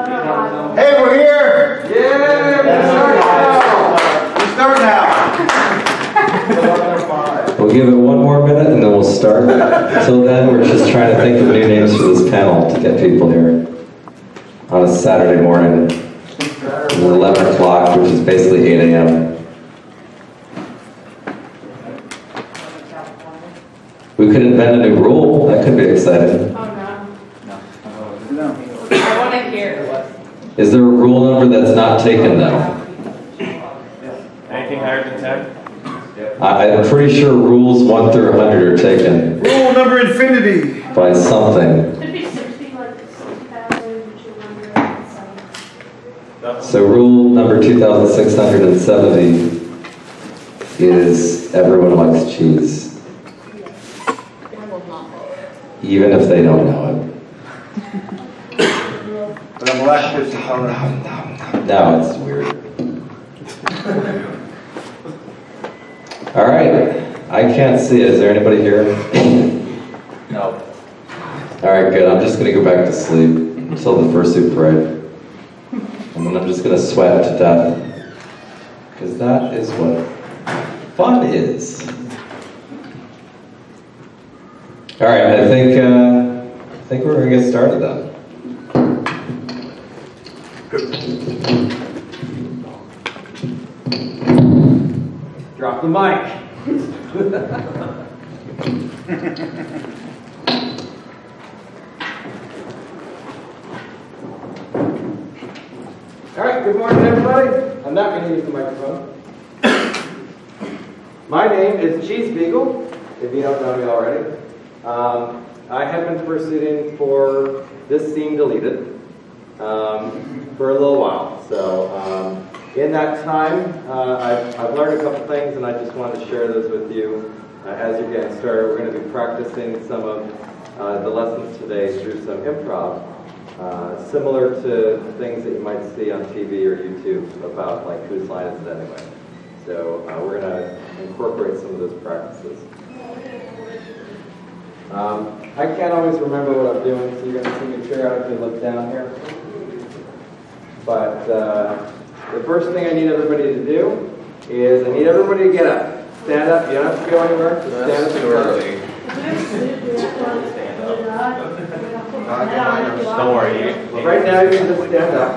Hey, we're here! Yeah, we start now. We'll give it one more minute and then we'll start. Until then, we're just trying to think of new names for this panel to get people here on a Saturday morning. It's 11 o'clock, which is basically 8 a.m. We could invent a new rule. That could be exciting. Oh, no. I want to hear. Is there a rule number that's not taken, though? Anything higher than 10? I'm pretty sure rules 1 through 100 are taken. Rule number infinity. By something. Should be 60, like 60,270. So rule number 2670 is everyone likes cheese. Even if they don't know it. But I'm lactose intolerant. No, it's weird. All right. I can't see it. Is there anybody here? No. All right, good. I'm just going to go back to sleep until the Fursuit parade. And then I'm just going to sweat to death. Because that is what fun is. All right, I think we're going to get started then. Drop the mic. All right, good morning, everybody. I'm not going to use the microphone. My name is Cheese Beagle, if you don't know me already. I have been fursuiting for this scene deleted for a little while. So in that time, I've learned a couple things, and I just wanted to share those with you as you're getting started. We're going to be practicing some of the lessons today through some improv, similar to things that you might see on TV or YouTube about like whose line is it anyway. So we're going to incorporate some of those practices. I can't always remember what I'm doing, so you're going to see me figure out if you look down here. But the first thing I need everybody to do is I need everybody to get up. Stand up. You don't have to go anywhere. Just stand up. Too early. Don't worry. Right now, you can just stand up.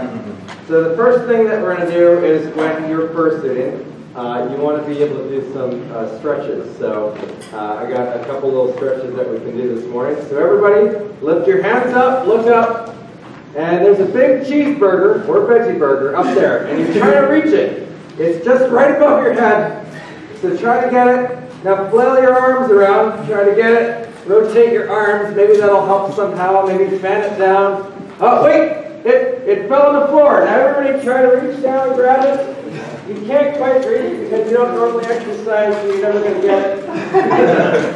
So the first thing that we're going to do is when you're fursuiting, you want to be able to do some stretches. So I got a couple little stretches that we can do this morning. So everybody, lift your hands up, look up, and there's a big cheeseburger or veggie burger up there, and you're trying to reach it. It's just right above your head. So try to get it. Now flail your arms around, try to get it. Rotate your arms, maybe that'll help somehow. Maybe fan it down. Oh, wait! It fell on the floor. Now everybody try to reach down and grab it. You can't quite reach it because you don't normally exercise, so you're never going to get it.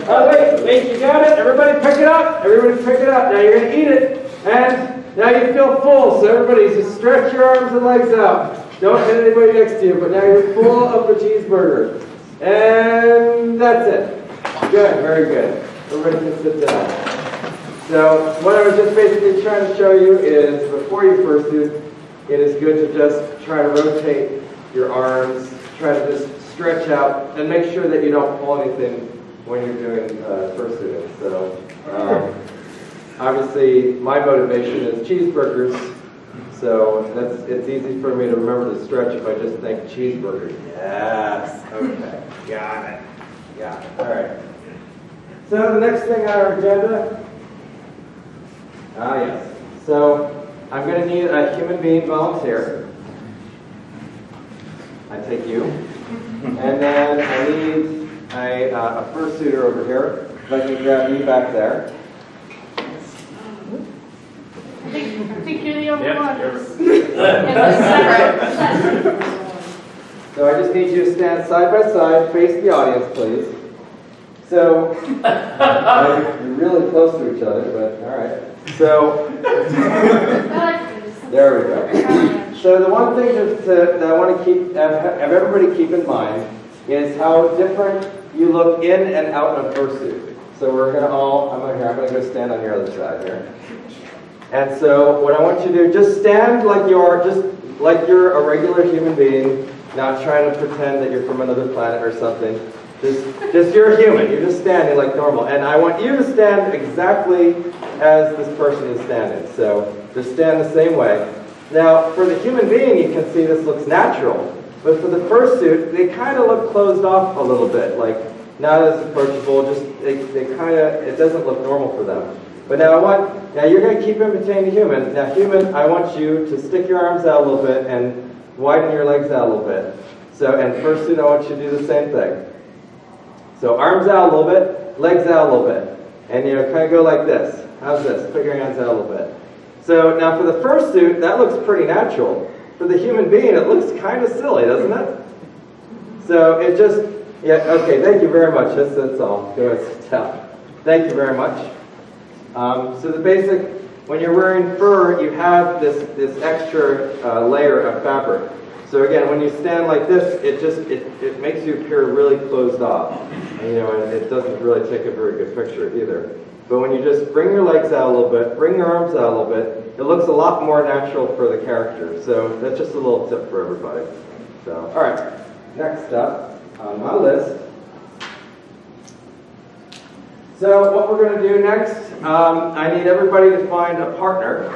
Oh, wait, you got it? Everybody pick it up. Everybody pick it up. Now you're going to eat it. And now you feel full, so everybody just stretch your arms and legs out. Don't hit anybody next to you, but now you're full of the cheeseburger. And that's it. Good, very good. Everybody can sit down. So what I was just basically trying to show you is before you fursuit, it is good to just try to rotate your arms, try to just stretch out, and make sure that you don't pull anything when you're doing fursuiting. So obviously my motivation is cheeseburgers, so it's easy for me to remember to stretch if I just think cheeseburgers. Yes, okay, got it. All right. So the next thing on our agenda, yes. So I'm going to need a human being volunteer. I take you. And then I need a fursuiter over here. If I can grab you back there. I think you're the only one. So I just need you to stand side by side, face the audience, please. So, you're really close to each other, but all right. So, there we go. So the one thing that I want to have everybody keep in mind is how different you look in and out of fursuit. So we're going to I'm going to go stand on your other side here. And so what I want you to do, just stand like you're a regular human being, not trying to pretend that you're from another planet or something. Just you're a human. You're just standing like normal. And I want you to stand exactly as this person is standing. So just stand the same way. Now, for the human being, you can see this looks natural. But for the fursuit, they kind of look closed off a little bit, like not as approachable. Just it doesn't look normal for them. But now you're going to keep imitating the human. Now, human, I want you to stick your arms out a little bit and widen your legs out a little bit. So, and fursuit, I want you to do the same thing. So arms out a little bit, legs out a little bit. And kind of go like this. How's this? Put your hands out a little bit. So now for the fursuit, that looks pretty natural. For the human being, it looks kind of silly, doesn't it? So it just, okay, thank you very much. That's all. Go ahead, sit down. Thank you very much. So the basic, when you're wearing fur, you have this extra layer of fabric. So again, when you stand like this, it makes you appear really closed off. And it doesn't really take a very good picture either. But when you just bring your legs out a little bit, bring your arms out a little bit, it looks a lot more natural for the character. So that's just a little tip for everybody. So, all right, next up on my list. So what we're going to do next, I need everybody to find a partner.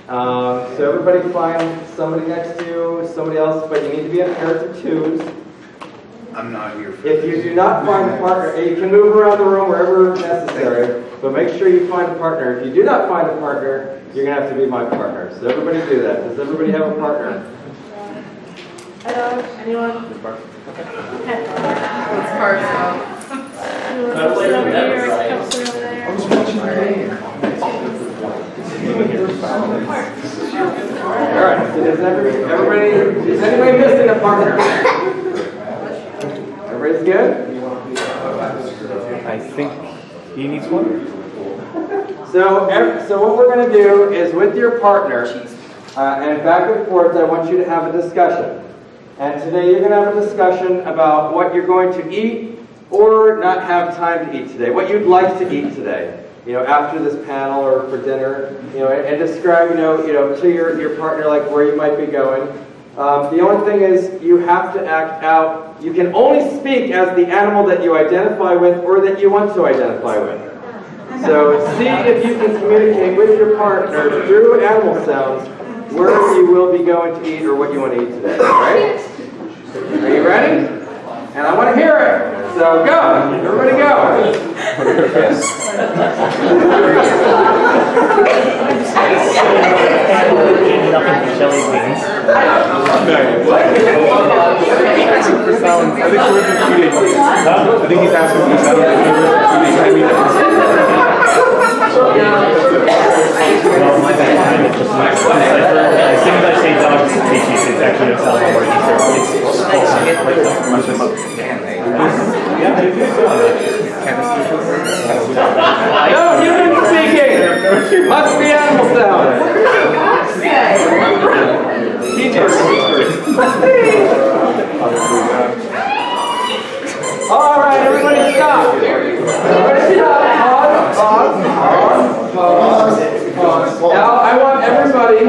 So everybody find somebody next to you, somebody else, but you need to be in pairs of twos. I'm not here for If you do not find a partner, you can move around the room wherever necessary, but make sure you find a partner. If you do not find a partner, you're going to have to be my partner. So everybody do that. Does everybody have a partner? Hello, anyone? this part. It's hard now. All right. So is anybody missing a partner? Everybody's good? I think he needs one. So what we're going to do is with your partner, and back and forth, I want you to have a discussion. And today you're going to have a discussion about what you're going to eat or not have time to eat today, what you'd like to eat today, after this panel or for dinner, and describe, to your partner, like where you might be going. The only thing is you have to act out. You can only speak as the animal that you identify with or that you want to identify with. So see if you can communicate with your partner through animal sounds where you will be going to eat or what you want to eat today. All right? Are you ready? And I want to hear it. So go. Everybody go. I think he's asking for sound. As soon as I say dog species, it's actually a sound word. No, human speaking. Must be animal sound. All right, everybody stop. Everybody stop. Pause. Now I want everybody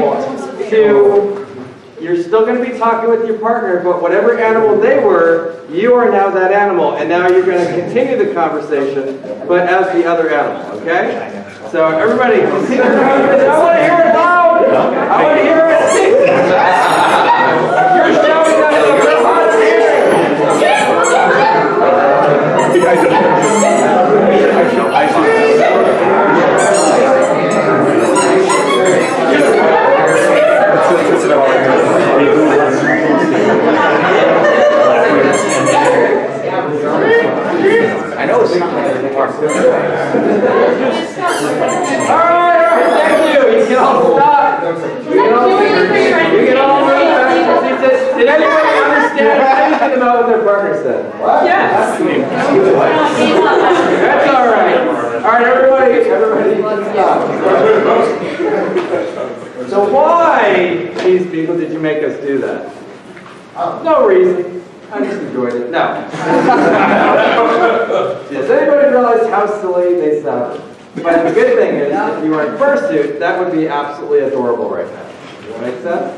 to, you're still going to be talking with your partner, but whatever animal they were, you are now that animal, and now you're going to continue the conversation, but as the other animal, okay? So everybody, continue the conversation. I want to hear it loud! I want to hear it! You're shouting at us, you're hard of hearing! I know it's Alright, thank you. You can all stop. You can all move back. Did anybody understand anything about what their partner said? Yes. That's alright. Alright, everybody stop. So why, these people, did you make us do that? No reason. I just enjoyed it. No. Does anybody realize how silly they sounded? But the good thing is, if you were in fursuit, that would be absolutely adorable right now. Does that make sense?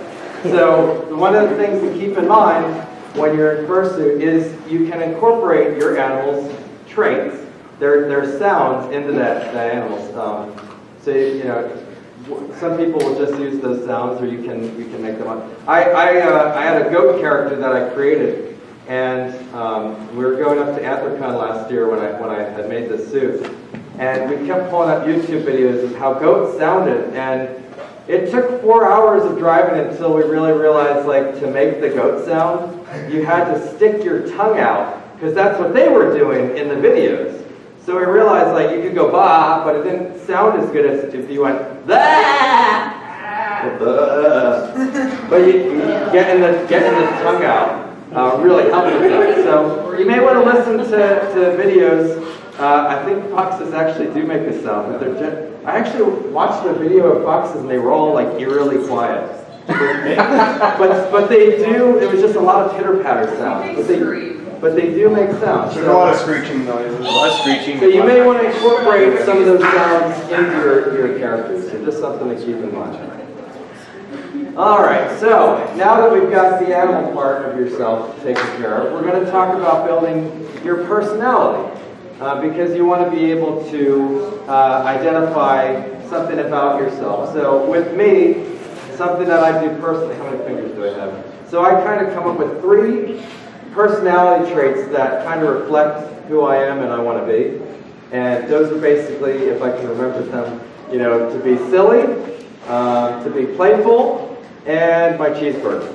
So one of the things to keep in mind when you're in fursuit is you can incorporate your animal's traits, their sounds into that animal's. So you know, some people will just use those sounds, or you can make them up. I had a goat character that I created, and we were going up to Anthrocon last year when I had made this suit, and we kept pulling up YouTube videos of how goats sounded, and it took 4 hours of driving until we really realized, like, to make the goat sound, you had to stick your tongue out, because that's what they were doing in the videos. So we realized, like, you could go bah, but it didn't sound as good as if you went bah. But you getting the tongue out really helps with that. So you may want to listen to videos. I think foxes actually do make a sound, but I actually watched a video of foxes and they were all like eerily quiet. but they do. It was just a lot of pitter patter sounds. But they do make sounds. There's a lot of screeching noises. A lot of screeching. So you may want to incorporate some of those sounds into your characters. So just something to keep in mind. All right, so now that we've got the animal part of yourself taken care of, we're going to talk about building your personality. Because you want to be able to identify something about yourself. So with me, something that I do personally, how many fingers do I have? So I kind of come up with 3 personality traits that kind of reflect who I am and I want to be. And those are basically, if I can remember them, you know, to be silly, to be playful, and my cheeseburger.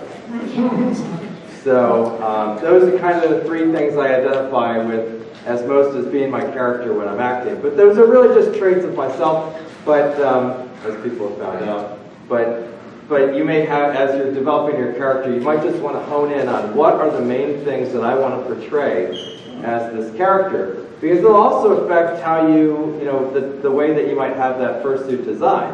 So those are kind of the 3 things I identify with as most as being my character when I'm acting. But those are really just traits of myself, but as people have found out. But you may have, as you're developing your character, you might just want to hone in on what are the main things that I want to portray as this character. Because it'll also affect how you know, the way that you might have that fursuit design.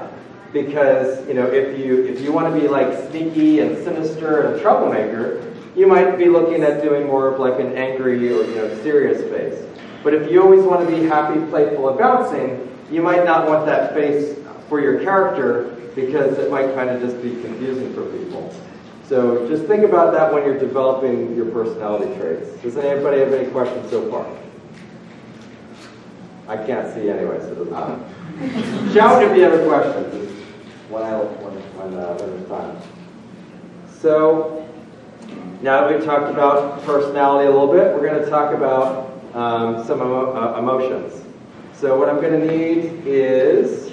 Because, you know, if you want to be like sneaky and sinister and a troublemaker, you might be looking at doing more of like an angry or, you know, serious face. But if you always want to be happy, playful, and bouncing, you might not want that face for your character because it might kind of just be confusing for people. So just think about that when you're developing your personality traits. Does anybody have any questions so far? I can't see anyway, so it doesn't matter. Shout if you have a question when it's time. So now that we've talked about personality a little bit, we're going to talk about some emotions. So what I'm going to need is,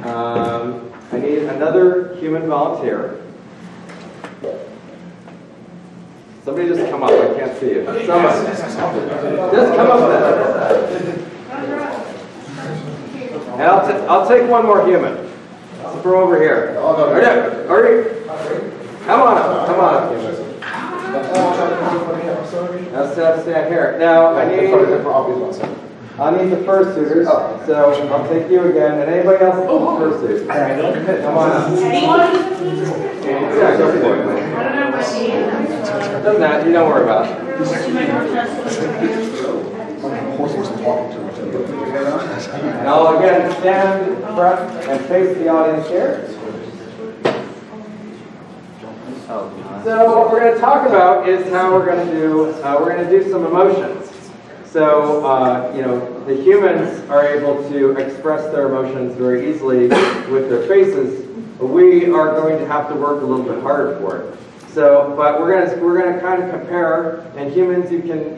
I need another human volunteer. Somebody just come up, I can't see you. Someone. Just come up there. And I'll take one more human. From over here. Come on up, human. Now stand here. Now I need the fursuiters, so I'll take you again, and anybody else in the fursuit. Come on up. Yeah, go for it. Doesn't matter, you don't worry about it. And I'll again stand front and face the audience here. So what we're going to talk about is how we're going to do some emotions. So you know, the humans are able to express their emotions very easily with their faces. We are going to have to work a little bit harder for it. So, but we're going to kind of compare. And humans, you can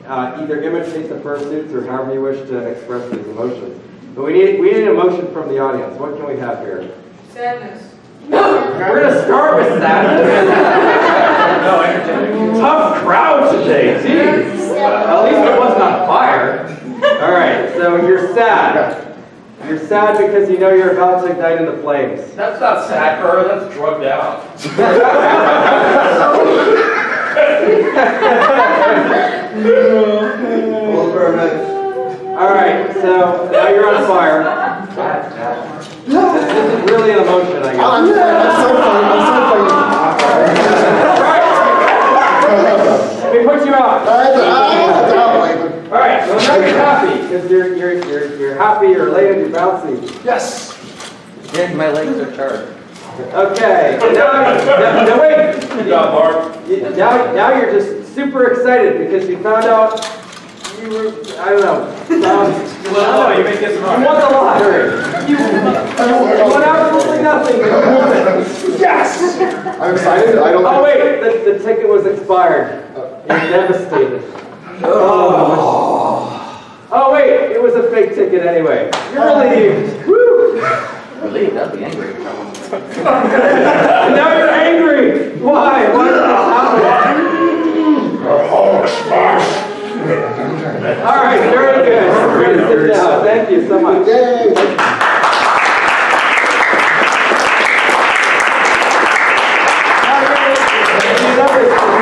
either imitate the fursuits or however you wish to express these emotions. But we need an emotion from the audience. What can we have here? Sadness. We're going to start with sadness. Tough crowd today, geez. At least it wasn't on fire. All right, so you're sad. You're sad because you know you're about to ignite into flames. That's not sad, bro. That's drugged out. All right, so now you're on fire. This is really an emotion, I guess. Let me put you out. All right, so now you're happy because you're happy, you're elated, you're bouncy. Yes! And my legs are charged. Okay, now wait. Now you're just super excited because you found out you were, I don't know. You may get some You won the lottery. You won absolutely nothing. You won it. Yes! I'm excited. I don't. Oh wait, the ticket was expired. You're devastated. Oh wait, it was a fake ticket anyway. You're relieved. Woo! Relieved, I'd be angry. And now you're angry. Why? Why did this happen? All right, very good. We're going to sit down. Thank you so much.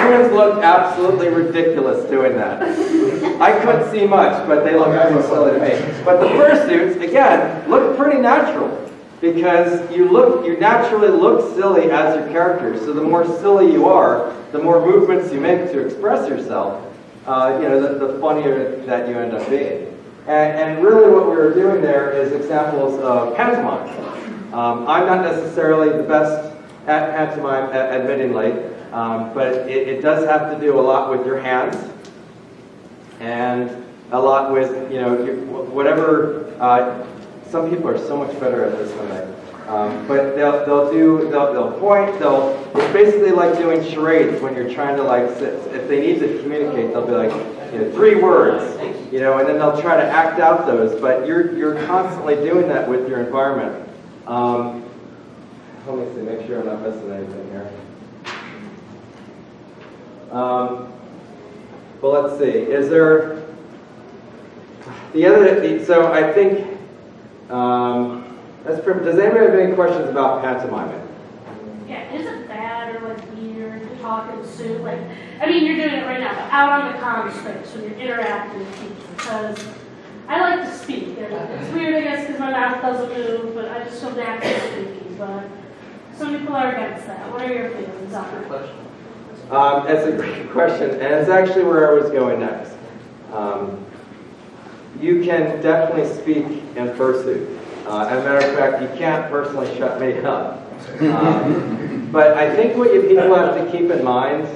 Humans look absolutely ridiculous doing that. I couldn't see much, but they look pretty silly to me. But the fursuits, again, look pretty natural because you naturally look silly as your character. So the more silly you are, the more movements you make to express yourself, the funnier that you end up being. And really what we were doing there is examples of pantomime. I'm not necessarily the best at pantomime, admittingly, but it does have to do a lot with your hands and a lot with, whatever, some people are so much better at this than I. But they'll point, it's basically like doing charades when you're trying to if they need to communicate, they'll be like, 3 words, and then they'll try to act out those, but you're constantly doing that with your environment. Let me see, make sure I'm not missing anything here. Well, let's see, is there, so I think, does anybody have any questions about pantomiming? Yeah, is it bad or weird to talk in a suit? You're doing it right now, but out on the common space when you're interacting with people. Because I like to speak. And it's weird, I guess, because my mouth doesn't move, but I just feel natural speaking. But some people are against that. What are your feelings on it? That's a great question, and it's actually where I was going next. You can definitely speak in fursuit. As a matter of fact, you can't personally shut me up. But I think what people have to keep in mind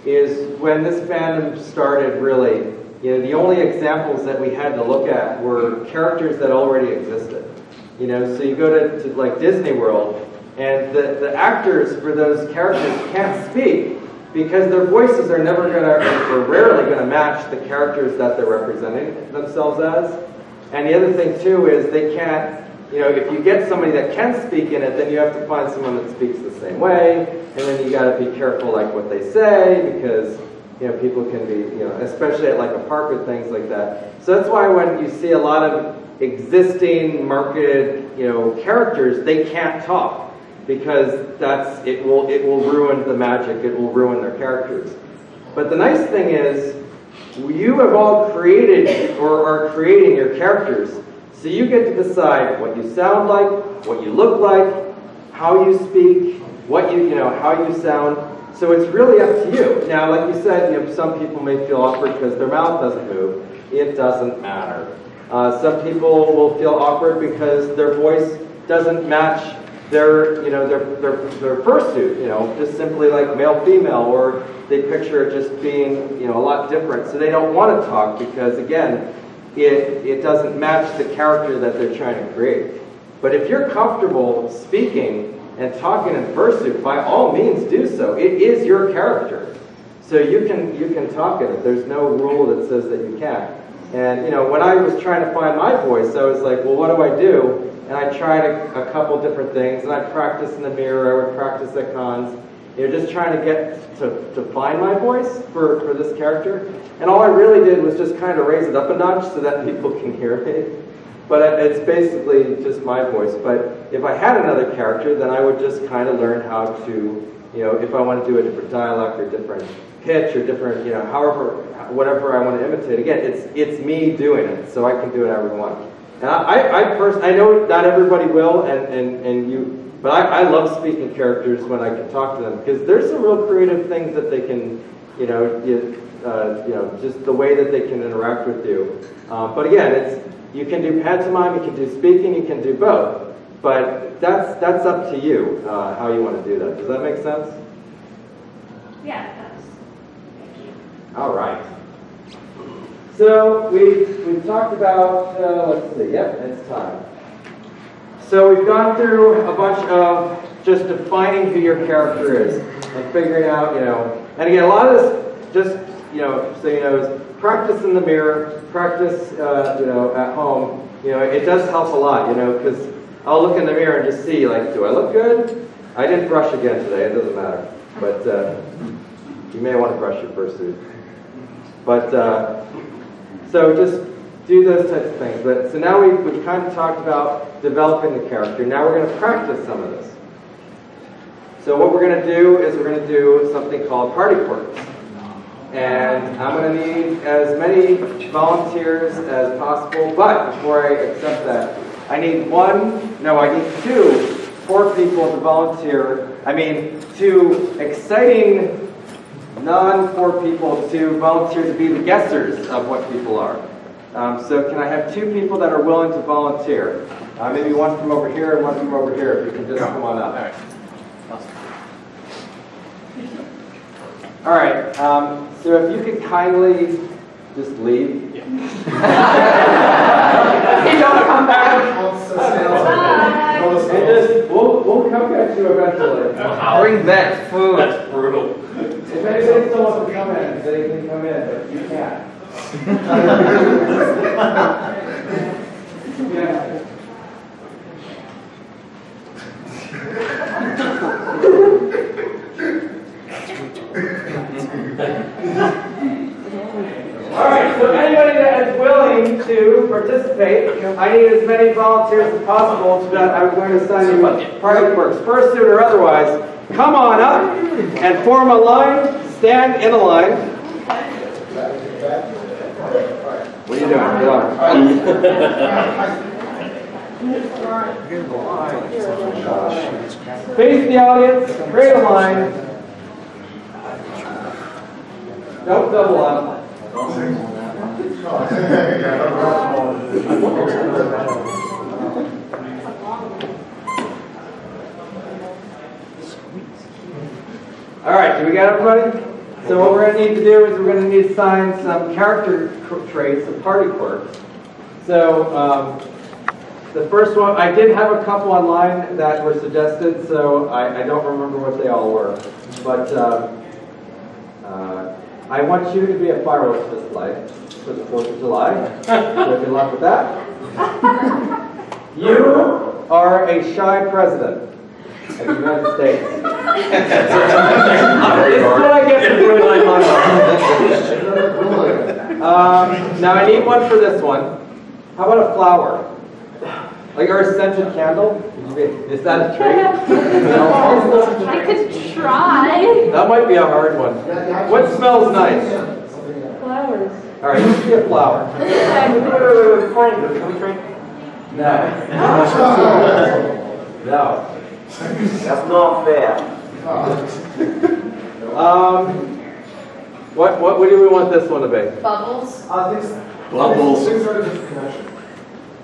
is when this fandom started, really, the only examples that we had to look at were characters that already existed. So you go to like Disney World, and the actors for those characters can't speak because their voices are never going to, or rarely going to match the characters that they're representing themselves as. And the other thing too is they can't. If you get somebody that can speak in it, then you have to find someone that speaks the same way, and then you got to be careful like what they say because people can be especially at like a park or things like that. So that's why when you see a lot of existing marketed characters, they can't talk because it will ruin the magic. It will ruin their characters. But the nice thing is you have all created or are creating your characters. So you get to decide what you sound like, what you look like, how you speak, how you sound. So it's really up to you. Now, like you said, some people may feel awkward because their mouth doesn't move. It doesn't matter. Some people will feel awkward because their voice doesn't match their fursuit. Just simply like male, female, or they picture it just being a lot different. So they don't want to talk because again. It doesn't match the character that they're trying to create. But if you're comfortable speaking and talking in fursuit, by all means do so. It is your character. So you can talk in it. There's no rule that says that you can't. And when I was trying to find my voice, I was like, well, what do I do? And I tried a couple different things, and I'd practice in the mirror, I would practice at cons, just trying to get to find my voice for this character. And all I really did was just kind of raise it up a notch so that people can hear me. But it's basically just my voice. But if I had another character, then I would just kind of learn how to, if I want to do a different dialect or different pitch or different, whatever I want to imitate. Again, it's me doing it, so I can do whatever I want. And I know not everybody will, but I love speaking characters when I can talk to them because there's some real creative things that they can, just the way that they can interact with you. But again, you can do pantomime, you can do speaking, you can do both. But that's up to you how you want to do that. Does that make sense? Yeah, it does. Thank you. All right. So we've talked about, let's see, yep, it's time. So we've gone through a bunch of just defining who your character is and figuring out, and again, a lot of this, just, so you know, is practice in the mirror, practice, at home. It does help a lot, because I'll look in the mirror and just see, like, do I look good? I didn't brush again today, it doesn't matter. But you may want to brush your fursuit. But, so just do those types of things. So now we've kind of talked about developing the character. Now we're going to practice some of this. So what we're going to do is we're going to do something called party quirks. And I'm going to need as many volunteers as possible. But before I accept that, I need two 4 people to volunteer. Two exciting non-4 people to volunteer to be the guessers of what people are. So can I have 2 people that are willing to volunteer? Maybe one from over here and one from over here, if you can just come on up. All right, so if you could kindly just leave. Yeah. You don't come back. And we'll come get you eventually. Bring back food. That's brutal. If anybody still wants to come in, they can come in, but you can't. Yeah. All right, so anybody that is willing to participate, I need as many volunteers as possible so that I'm going to assign you party quirks, fursuit or otherwise. Come on up and form a line, stand in a line. What are you doing? Get on. Face the audience, create a line. Don't double up. All right, do we got everybody? So what we're going to need to do is we're going to need to assign some character traits of party quirks. So the first one, I did have a couple online that were suggested, so I don't remember what they all were. But I want you to be a fireworks display for the 4th of July. So good luck with that. You are a shy president of the United States. That's what I get for doing my money. Now I need one for this one. How about a flower? Like our scented candle? Is that a trait? I could try. That might be a hard one. What smells nice? Flowers. All right, you be a flower. Wait. Can we drink? No. No. That's not fair. What do we want this one to be? Bubbles. Bubbles.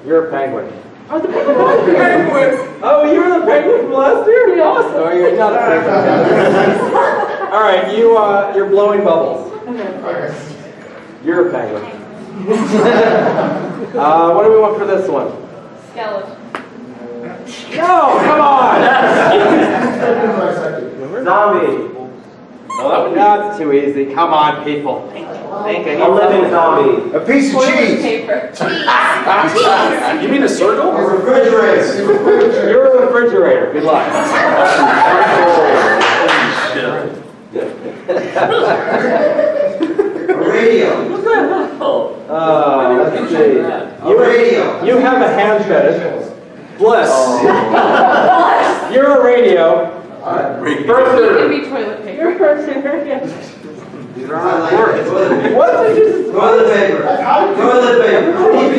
You're a penguin. Oh, the penguin last year. Oh, you were the penguin from last year? Awesome. Oh, you're not a penguin. All right, you're blowing bubbles. Okay. You're a penguin. What do we want for this one? Skeleton. No, come on! Zombie. Oh, that's too easy. Come on, people. Think A living zombie. A piece of cheese. Paper. You mean a circle? A refrigerator. You're a refrigerator. Good luck. A radio. Let's see. You have a hand fetish. Bliss. You're a radio. It Fursuit. could be toilet paper. You're a fursuit, yeah. What did you just... Toilet paper. Toilet paper. TV.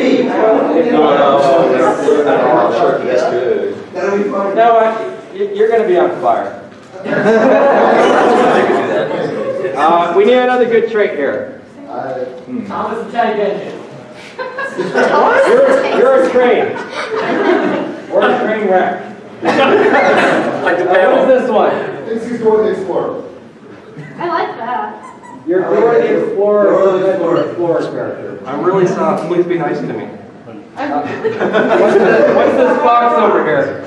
That's good. That'll be fun. No, you're going to be on fire. We need another good trait here. Thomas the Tank Engine. You're a train. Or a train wreck. Like the What panel. is this one? I like that. You're Dora the Explorer. Explorer character. I'm really soft. Please be nice to me. What's this box over here?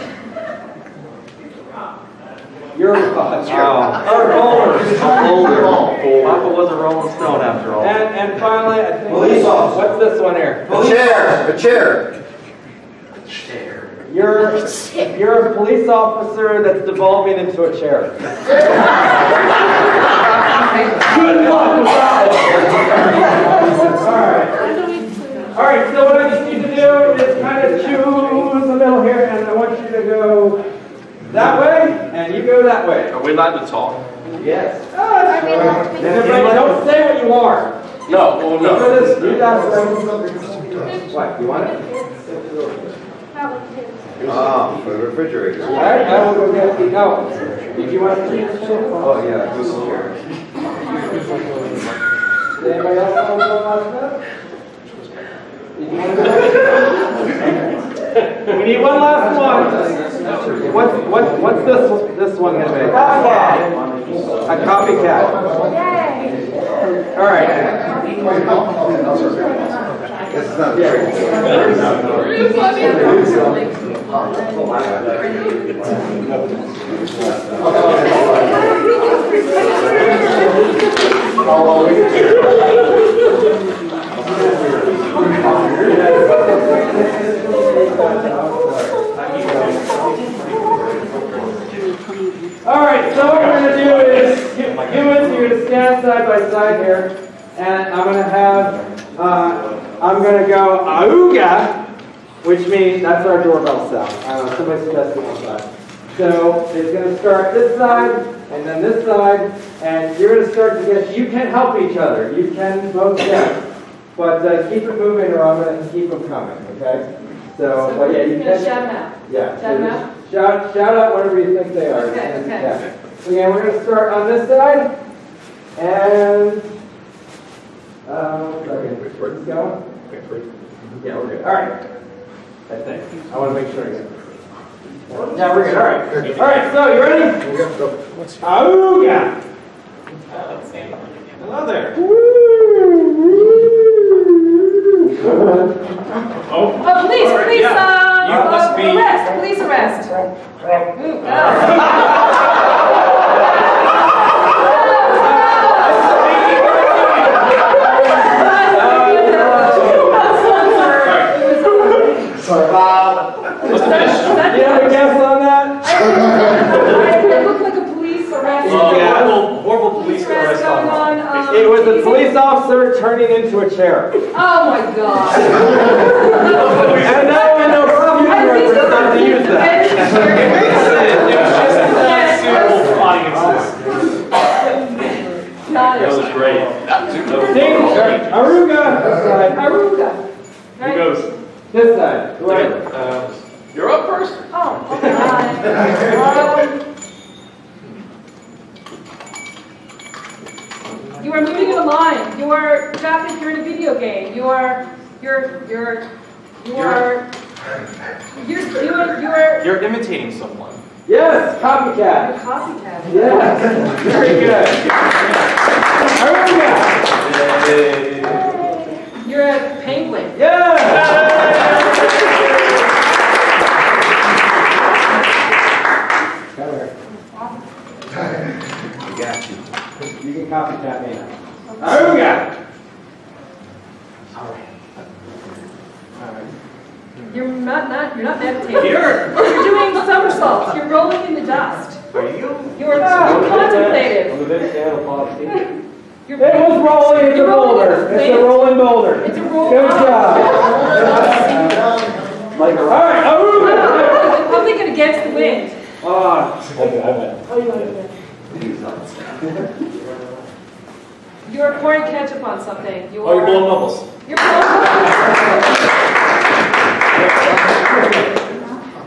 You're a box. Boulder. Papa was a Rolling Stone after all. And finally, I think. Police officer. What's this one here? A chair. You're a police officer that's devolving into a chair. Good luck with that one. All right, so what I just need to do is kind of choose the middle here, and I want you to go that way, and you go that way. Are we allowed to talk? Yes. Everybody, don't say what you are. No, well, no. You got what? You want it? For the refrigerator. All right, I will go get the. No. Did you want to see this shit? Oh, yeah, this is here. Anybody else want to go last minute? We need one last one. What's this one gonna be? A copycat. All right. It's not All right, so what we're going to do is, you're going to stand side by side here, and I'm going to go auga, which means, that's our doorbell sound. Somebody suggested one side. So it's going to start this side, and then this side, and you're going to start to get, you can help each other. You can both guess, but keep it moving or I'm going to keep them coming, okay? So, but yeah, you can. Shout them out. Yeah. Shout them out. Shout out whatever you think they are. Okay, okay. Yeah. So yeah, we're going to start on this side, and where's this going? Yeah, we're good. All right. I think. I want to make sure I get. Yeah, we're good. All right. All right. So you ready? Auga. Hello there. Oh, police, police, You must be- arrest, police arrest. Do you have a guess on that? It looked like a police arrest. Horrible police arrest going on. It was a police officer turning into a chair. Oh my God. And now I know some universe not to use that. Got That was it. great. Aruga. This side. Aruga. Who goes? This side. Right. You're up first. Oh, okay. You are moving in a line. You are graphic. You're in a video game. You're imitating someone. Yes, copycat. copycat. Yes. Very good. Aruga. You're a penguin. Yes. Come here. I got you. You can copycat me. Aruga. You're not meditating. You're doing somersaults. You're rolling in the dust. Are you? You're contemplative. It was rolling. It's a boulder. It's a rolling boulder. It's a roll. Good job. All right, Aruga. I'm thinking against the wind. You're pouring ketchup on something. Oh, you're blowing bubbles. You're blowing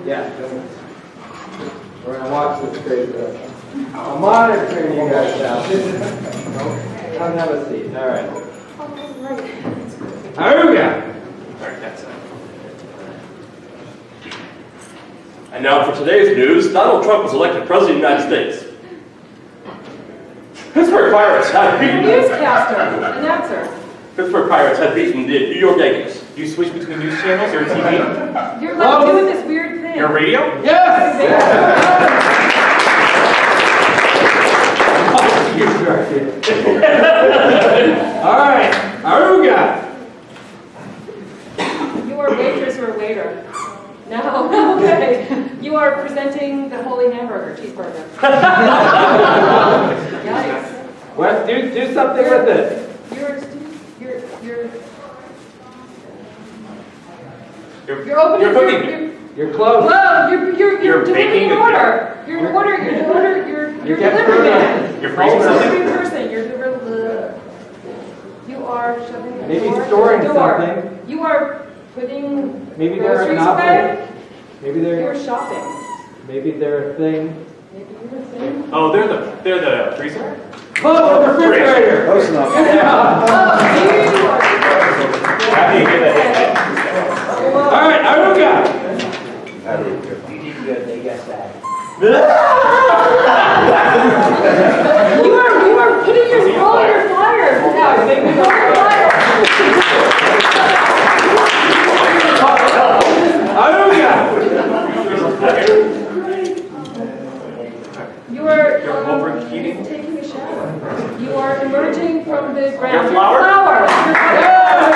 Yeah. We're gonna watch this crazy. I'm monitoring you guys now. Come have a seat. All right. Aruga! And now for today's news, Donald Trump was elected President of the United States. Pittsburgh Pirates have beaten... Newscaster, announcer. Pittsburgh Pirates have beaten the New York Yankees. Do you switch between news channels or TV? You're like doing this weird thing. Your radio? Yes! All right, Aruga! You are a waitress or a waiter. No, okay. You are presenting the holy hamburger, cheeseburger. Yikes. What? Do something with it. You're opening. You're cooking. You're close. Whoa! You're delivering baking an a order. You're delivery man. You're freezing You're a something? delivery person. You're You are shoving the Maybe door storing to the door. something. You are putting Maybe they're groceries an away. object. Maybe You're they're shopping. a thing. Maybe you're a thing. Oh, they're the freezer? Close the refrigerator. Close enough. Oh, you are. How do you get that? All right, Aruga! You are putting your rolling your flyers out. Rolling your flyers. Aruga! You are overheating? taking a shower. You are emerging from the ground. Your flower? Aruga!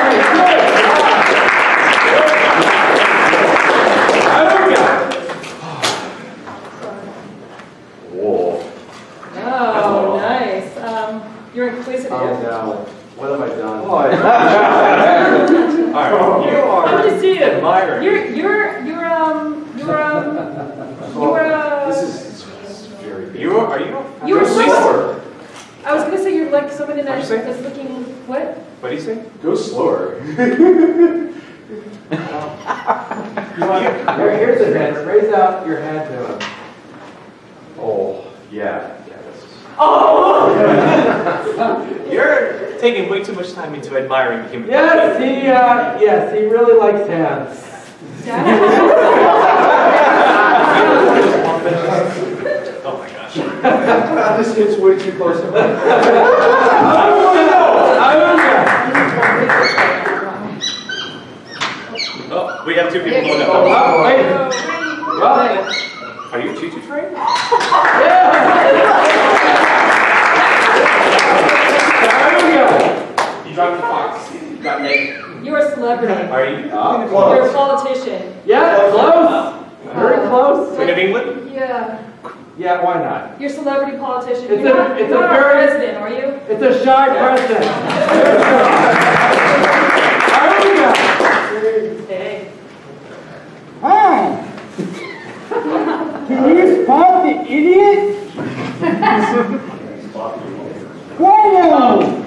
Oh, nice. You're inquisitive. Oh no. What have I done? All right. You are I'm just seeing. admiring. This is very big. You are you? You were slower. I was gonna say you're like someone in What'd you say? that's looking. What? What do you say? Go slower. Here's a hint. Raise out your hand to him. Oh, yeah. This is... Oh! You're taking way too much time into admiring human. Yes, he really likes hands. Oh my gosh. This hits way too close to home. Oh, we have two people going up. Oh, wait. Are you choo-choo train? You dropped the fox. You got naked. You're a celebrity. Are you? You're a politician. Yeah, close. Very close. Queen of England? Yeah. Yeah, why not? You're a celebrity politician. It's You're a- not, it's you're a not very- our president, are you? It's a shy president. Hey. Hi. Can you spot the idiot? Whoa!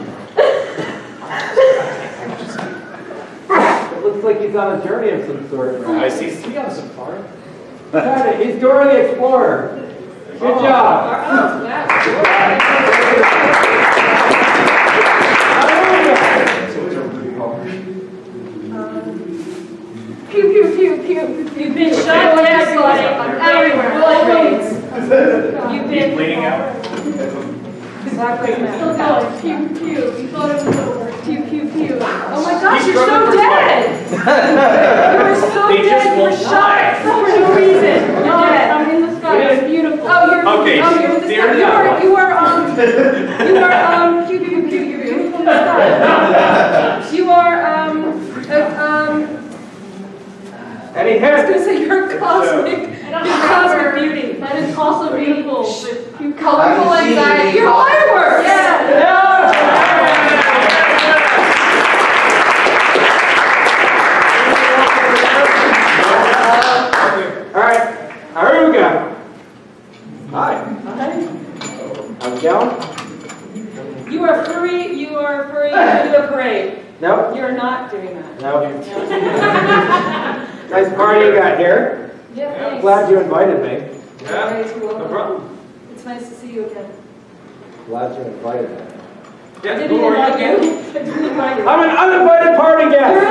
It looks like he's on a journey of some sort. I see sea on some far. He's Dora the Explorer. Good job. Oh, wow. Pew, pew, pew, pew. You've been shot down, buddy. Everywhere. Bullet rates. You've been Bleeding out? Exactly. Still going. Pew, pew. You thought it was over. Pew, pew, pew. Oh my gosh, He's you're so struggling for dead. You were so They just dead. You were won't shot die. for no reason. You're dead. I'm in the sky. It's beautiful. Oh, you're Okay, oh, you're in the dear sky. God. You are pew, pew, pew. You're beautiful in the sky. You are Any I was hints? gonna say you're cosmic. You're cosmic beauty. That is also beautiful. You colorful anxiety. You're fireworks. Yeah. All right, Aruga. Hi. How's it going? You are furry. You are furry. You do a parade. Nope. You're not doing that. Nope. Nice party you got here. Yeah, thanks. Glad you invited me. Alright, you're welcome. No problem. It's nice to see you again. Glad you invited me. Yes, Did who he are you invite again? you? Did he invite you? I'm an uninvited party guest. You're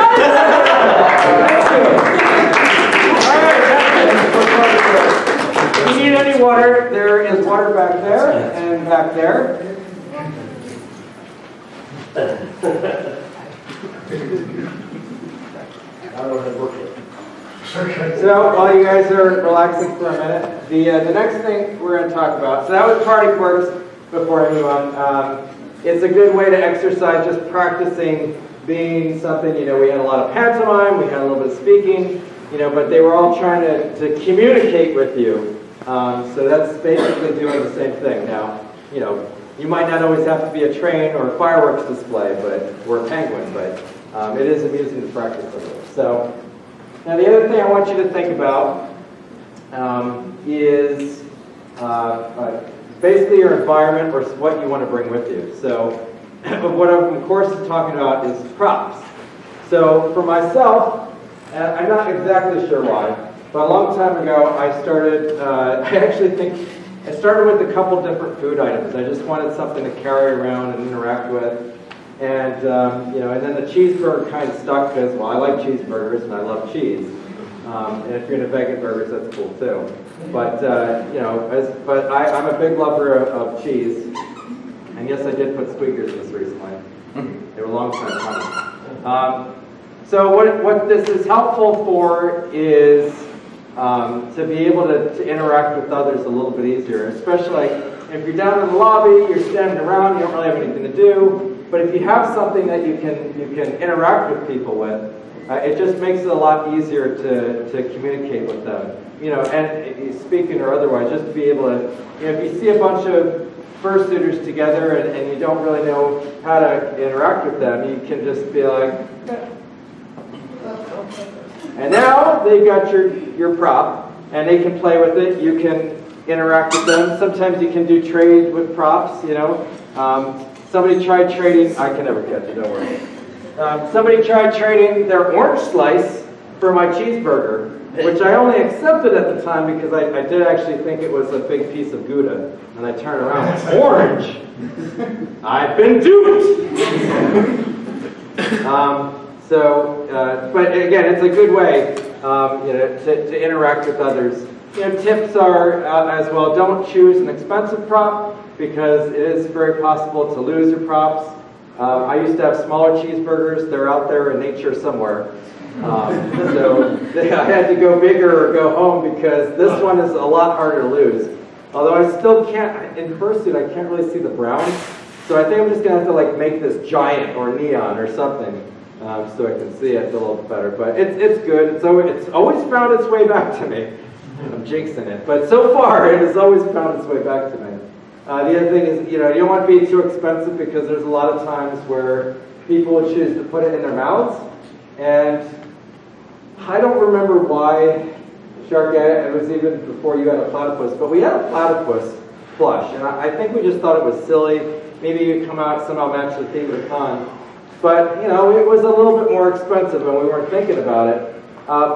If you need any water, there is water back there and back there. So while you guys are relaxing for a minute, the next thing we're going to talk about, so that was party quirks before I move on. It's a good way to exercise just practicing being something, we had a lot of pantomime, we had a little bit of speaking, but they were all trying to communicate with you. So that's basically doing the same thing. Now, you might not always have to be a train or a fireworks display, or a penguin, but it is amusing to practice a little. So, now the other thing I want you to think about is basically your environment or what you want to bring with you. So, what I'm of course talking about is props. So for myself, and I'm not exactly sure why, but a long time ago I started, I started with a couple different food items. I just wanted something to carry around and interact with. And, and then the cheeseburger kind of stuck because, well, I like cheeseburgers and I love cheese. And if you're into vegan burgers, that's cool too. But, I'm a big lover of cheese. And yes, I did put squeakers in this recently. They were a long time coming. So what this is helpful for is to be able to interact with others a little bit easier, especially if you're down in the lobby, you're standing around, you don't really have anything to do. But if you have something that you can interact with people with, it just makes it a lot easier to communicate with them. And speaking or otherwise, just to be able to, if you see a bunch of fursuiters together and you don't really know how to interact with them, you can just be like, and now they've got your prop, and they can play with it. You can interact with them. Sometimes you can do trade with props, Somebody tried trading, I can never catch it, don't worry. Somebody tried trading their orange slice for my cheeseburger, which I only accepted at the time because I did actually think it was a big piece of Gouda. And I turned around, orange! I've been duped! But again, it's a good way to interact with others. Tips are as well, don't choose an expensive prop, because it is very possible to lose your props. I used to have smaller cheeseburgers. They're out there in nature somewhere. So I had to go bigger or go home because this one is a lot harder to lose. Although I still can't, in Fursuit, I can't really see the brown. So I think I'm just going to have to make this giant or neon or something so I can see it a little better. But it's good. It's always found its way back to me. I'm jinxing it. But so far, it has always found its way back to me. The other thing is, you don't want to be too expensive because there's a lot of times where people would choose to put it in their mouths. And I don't remember why, Shark, it was even before you had a platypus, but we had a platypus plush. And I think we just thought it was silly. Maybe it would come out somehow match the theme of the con. But, it was a little bit more expensive and we weren't thinking about it.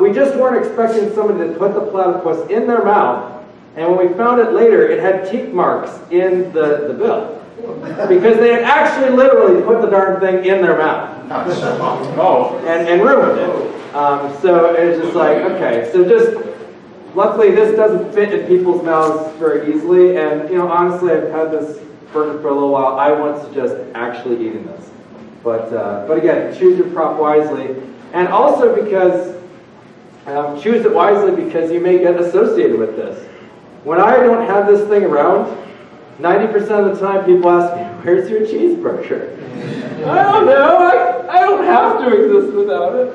We just weren't expecting somebody to put the platypus in their mouth. And when we found it later, it had teeth marks in the bill. Because they had actually literally put the darn thing in their mouth. And ruined it. So it was just like, okay. So just, luckily this doesn't fit in people's mouths very easily. And, honestly, I've had this burger for a little while. I want to just actually eating this. But again, choose your prop wisely. And also because, choose it wisely because you may get associated with this. When I don't have this thing around, 90% of the time people ask me, where's your cheeseburger? I don't know, I don't have to exist without it.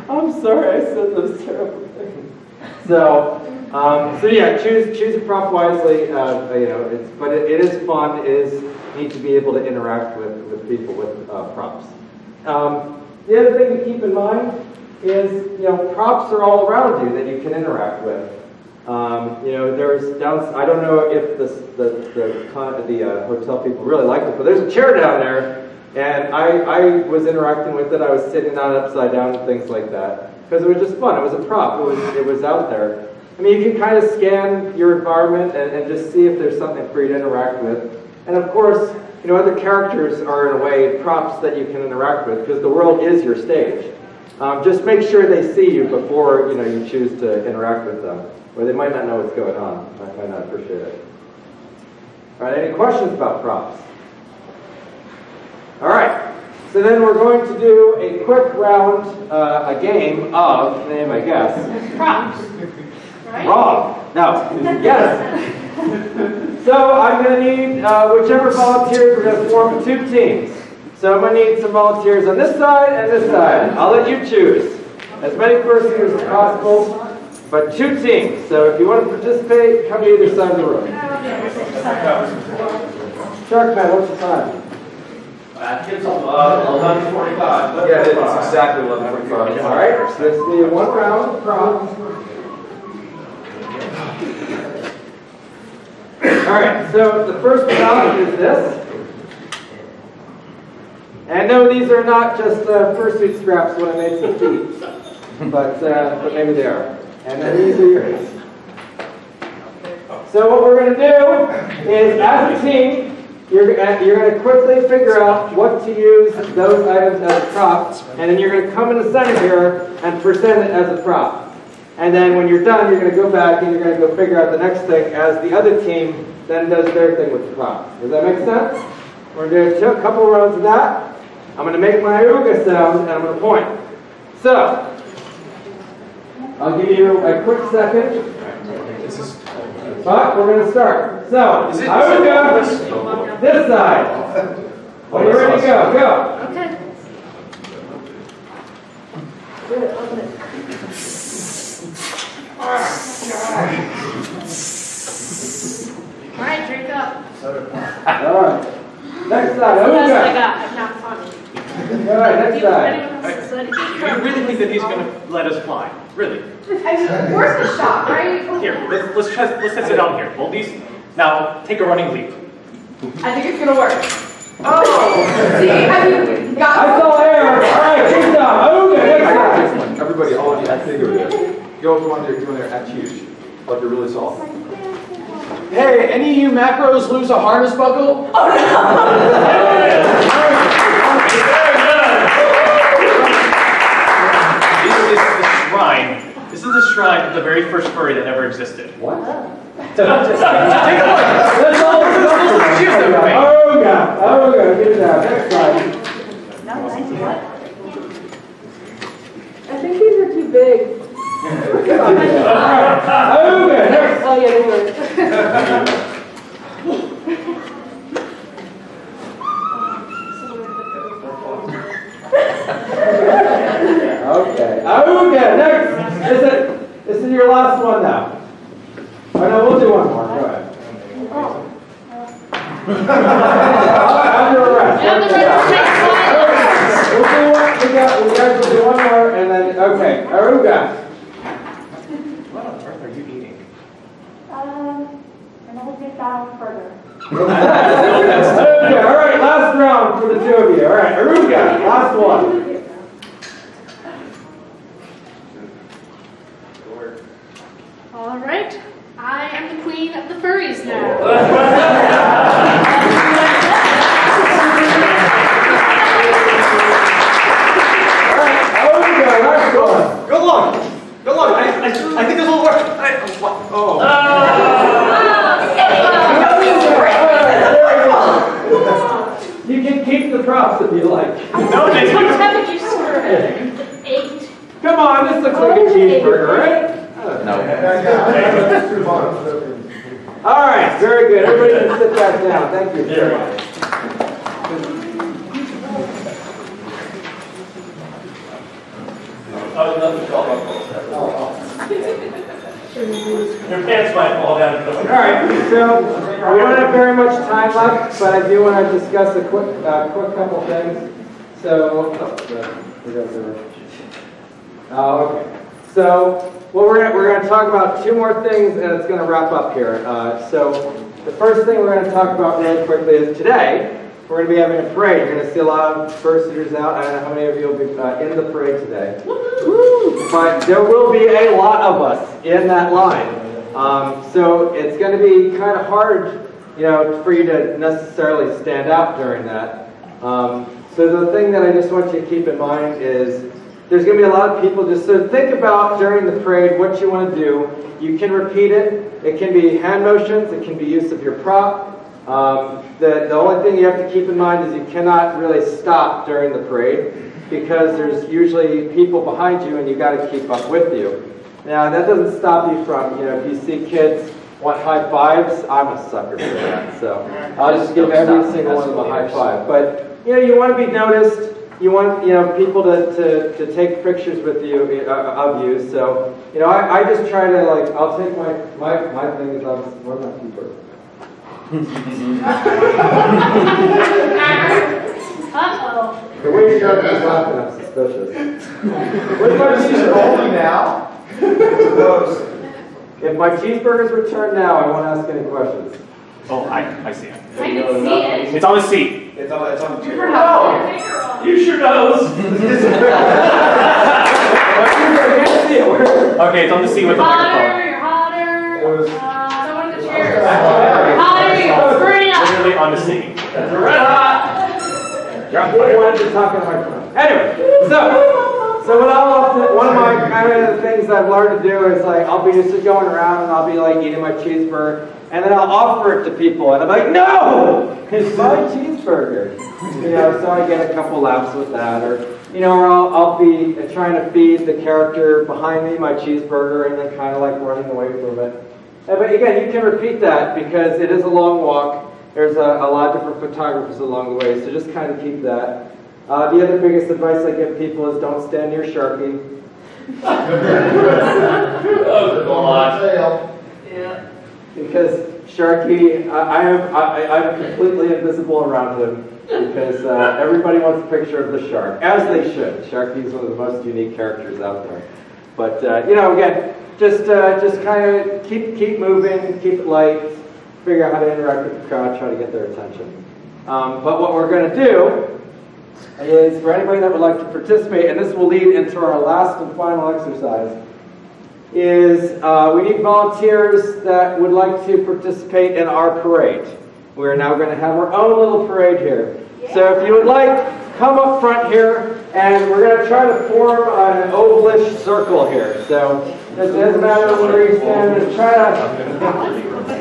I'm sorry I said those terrible things. So yeah, choose a prop wisely, but it is fun, it is neat to be able to interact with people with props. The other thing to keep in mind is, props are all around you that you can interact with. There's I don't know if the hotel people really liked it, but there's a chair down there, and I was interacting with it. I was sitting on it upside down and things like that because it was just fun. It was a prop. It was out there. I mean, you can kind of scan your environment and just see if there's something for you to interact with. And of course, other characters are in a way props that you can interact with because the world is your stage. Just make sure they see you before you choose to interact with them, or they might not know what's going on. I might not appreciate it. All right, any questions about props? All right, so then we're going to do a quick round, a game of, name I guess. Props. Right? Wrong. No. Yes. So I'm going to need whichever volunteers, we're going to form 2 teams. So I'm going to need some volunteers on this side and this side. I'll let you choose. As many fursuiters as possible, but 2 teams. So if you want to participate, come to either side of the room. Sharkman, what's the time? It's 11:45. Yeah, it's exactly 11:45. All right, so let's do 1 round of props. All right, so the first round is this. And no, these are not just fursuit straps when I made some feet, but maybe they are. And then these are yours. So what we're going to do is, as a team, you're going to quickly figure out what to use those items as a prop, and then you're going to come in the center here and present it as a prop. And then when you're done, you're going to go back and you're going to go figure out the next thing as the other team then does their thing with the prop. Does that make sense? We're going to do a couple rounds of that. I'm going to make my ooga sound and I'm going to point. So, I'll give you a quick second. But we're going to start. So, ooga, this side. When you're ready to go, go. Okay. Good, open it. All right, drink up. All right. Next side. That's the best I Ooga. got. I'm not funny. All right, next side. You really think that he's going to let us fly? Really? I mean, where's the shot, right? Here, let's test it out here. Hold these. Now, take a running leap. I think it's gonna work. Oh! See, have you got I saw air. All right, good job. Ooga, next side. Everybody, all of you, I figured it. You all go on there, act huge. Like you're really soft. Hey, any of you macros lose a harness buckle? Oh This is the shrine of the very first furry that ever existed. What? Take a look. That's all the Cheers, everybody. Ooga, good job. Next slide. I think these are too big. Ooga, next. Oh yeah, they were. Okay. Ooga, next. This is your last one now. Oh no, we'll do one more. Go ahead. Under arrest. We'll do one. We guys will do one more, and then okay. Ooga. What on earth are you eating? And we'll get that further. Okay, all right, last round for the 2 of you. All right, Ooga, last one. All right. I am the queen of the furries now. Good luck. Good luck. I think this will work. You can keep the props if you like. No, thank Don't you. have to use for 8. Come on, this looks like a cheeseburger, right? All right, very good. Everybody can sit back down. Thank you very much. Your pants might fall down. All right, so we don't have very much time left, but I do want to discuss a quick couple things. So, okay. So, what we're going to talk about 2 more things, and it's going to wrap up here. So, the first thing we're going to talk about really quickly is today we're going to be having a parade. You're going to see a lot of fursuiters out. I don't know how many of you will be in the parade today. But there will be a lot of us in that line. So it's going to be kind of hard, for you to necessarily stand out during that. So the thing that I just want you to keep in mind is there's going to be a lot of people. So think about during the parade what you want to do. You can repeat it. It can be hand motions. It can be use of your prop. The only thing you have to keep in mind is you cannot really stop during the parade because there's usually people behind you and you got to keep up with you. Now that doesn't stop you from, if you see kids want high fives, I'm a sucker for that. So I'll just give every single one of them a high five. But you want to be noticed. You want people to take pictures with you of you. So I just try to I'll take my thing is where my keeper. Uh-oh. The way you got this laughing, I'm suspicious. Where's my cheeseburger now? If my cheeseburgers return now, I won't ask any questions. Oh, I see it. I can see it. It's on the seat. It's on the chair. You sure knows. Okay, it's on the seat with the microphone. You're hotter. It was. Someone in the chairs. Hotter. Burning up. Literally on the seat. Red hot. I wanted to talk in the microphone. Anyway, so what one of my kind of things I've learned to do is I'll be just going around and I'll be eating my cheeseburger and then I'll offer it to people and I'm like, no, it's my cheeseburger. So I get a couple laughs with that, or I'll be trying to feed the character behind me my cheeseburger and then kind of running away from it. But again, you can repeat that because it is a long walk. There's a lot of different photographers along the way, so just kind of keep that. The other biggest advice I give people is don't stand near Sharky. Oh, God. Yeah. Because Sharky, I'm completely invisible around him because everybody wants a picture of the shark, as they should. Sharky is one of the most unique characters out there. But again, just kind of keep moving, keep it light, figure out how to interact with the crowd, try to get their attention. But what we're going to do is, for anybody that would like to participate, and this will lead into our last and final exercise, is we need volunteers that would like to participate in our parade. We're now going to have our own little parade here. So if you would like, come up front here, and we're going to try to form an ovalish circle here. So it doesn't matter where you stand, just try to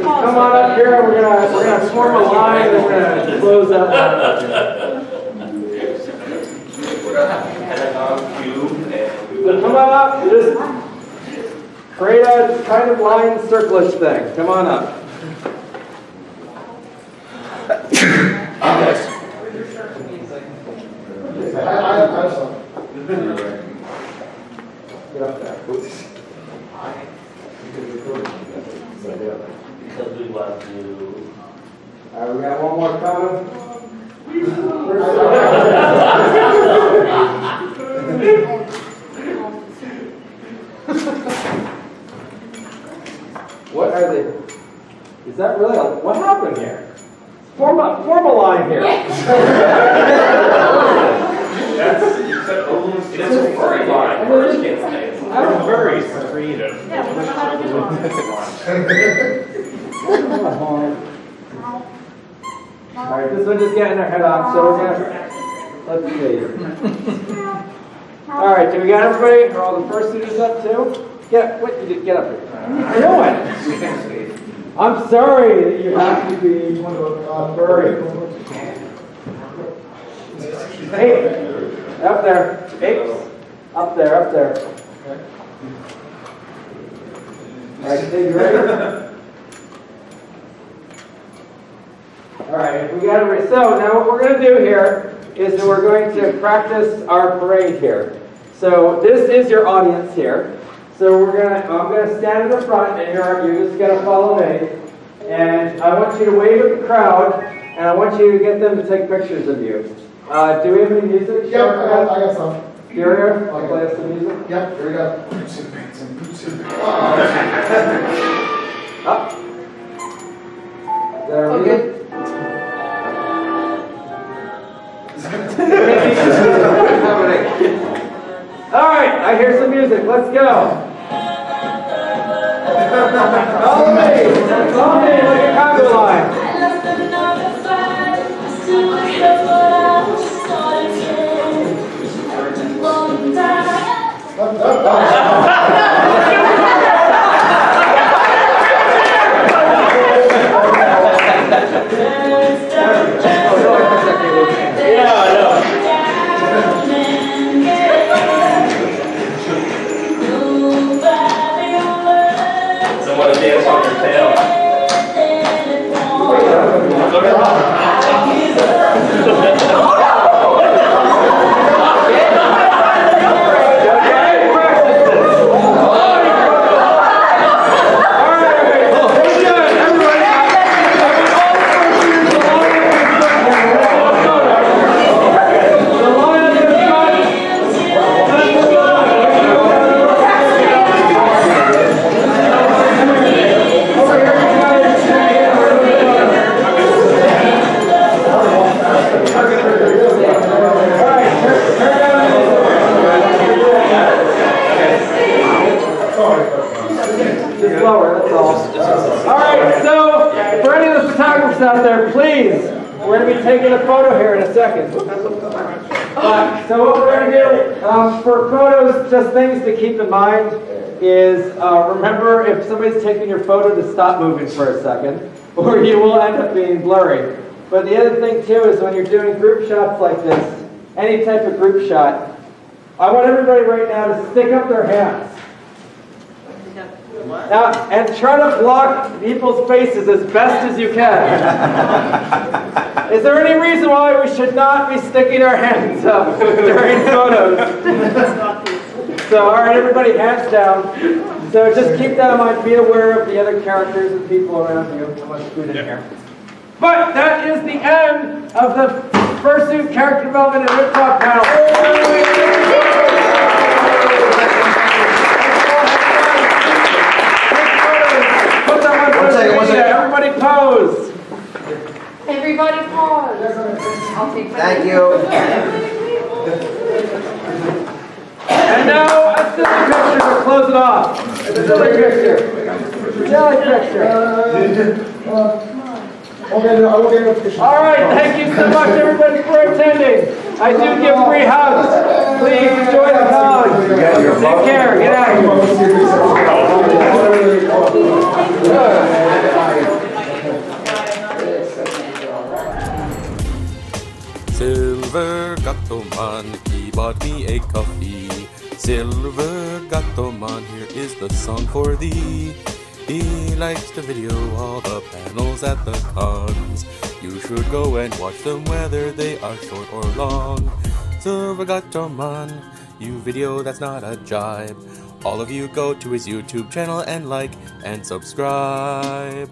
come on up here, and we're going to form a line, and we're going to close that line up here. So come on up, just create a kind of line circlish thing. Come on up. I have some. Get up there. Because we love you. All right, we got one more coming. What are they? Is that really? What happened here? Form a line here. That's a furry line. Furries can't say it. I'm very creative. Yeah, we don't know how to do All right, this one just getting their head off, so we're gonna, let's see. All right, do we got everybody? Are all the fursuiters up too? Get up here. I know it. I'm sorry that you have to be furry. Hey, up there. Apes. Up there. All right, you ready? All right, we got it. So now what we're going to do here is that we're going to practice our parade here. So this is your audience here. So I'm going to stand in the front, and you're just going to follow me. And I want you to wave at the crowd, and I want you to get them to take pictures of you. Do we have any music? Yeah, I got some. Here, I'll play us some music. Yep, here we go. Up. There we go. All right, I hear some music. Let's go. Follow me like a conga line. Someone to dance on your tail. Out there, please. We're going to be taking a photo here in a second. So what we're going to do for photos, just things to keep in mind is remember if somebody's taking your photo to stop moving for a second, or you will end up being blurry. But the other thing too is when you're doing group shots like this, any type of group shot, I want everybody right now to stick up their hands. Now, and try to block people's faces as best as you can. Is there any reason why we should not be sticking our hands up during photos? So, all right, everybody, hands down. So just keep that in mind. Be aware of the other characters and people around you. How much food in here. But that is the end of the Fursuit Character Development and Improv panel. One second. Everybody pose. Everybody pause. I'll take my Thank you. And now a silly picture to close it off. A silly picture. Silly picture. All right, thank you so much everybody for attending. I do give free hugs. Please enjoy the college. Take care. Get out of here. Silver Gatoman, he bought me a coffee. Silver Gatoman, here is the song for thee. He likes to video all the panels at the cons. You should go and watch them whether they are short or long. Silver Gatoman, you video that's not a jibe. All of you go to his YouTube channel and like and subscribe.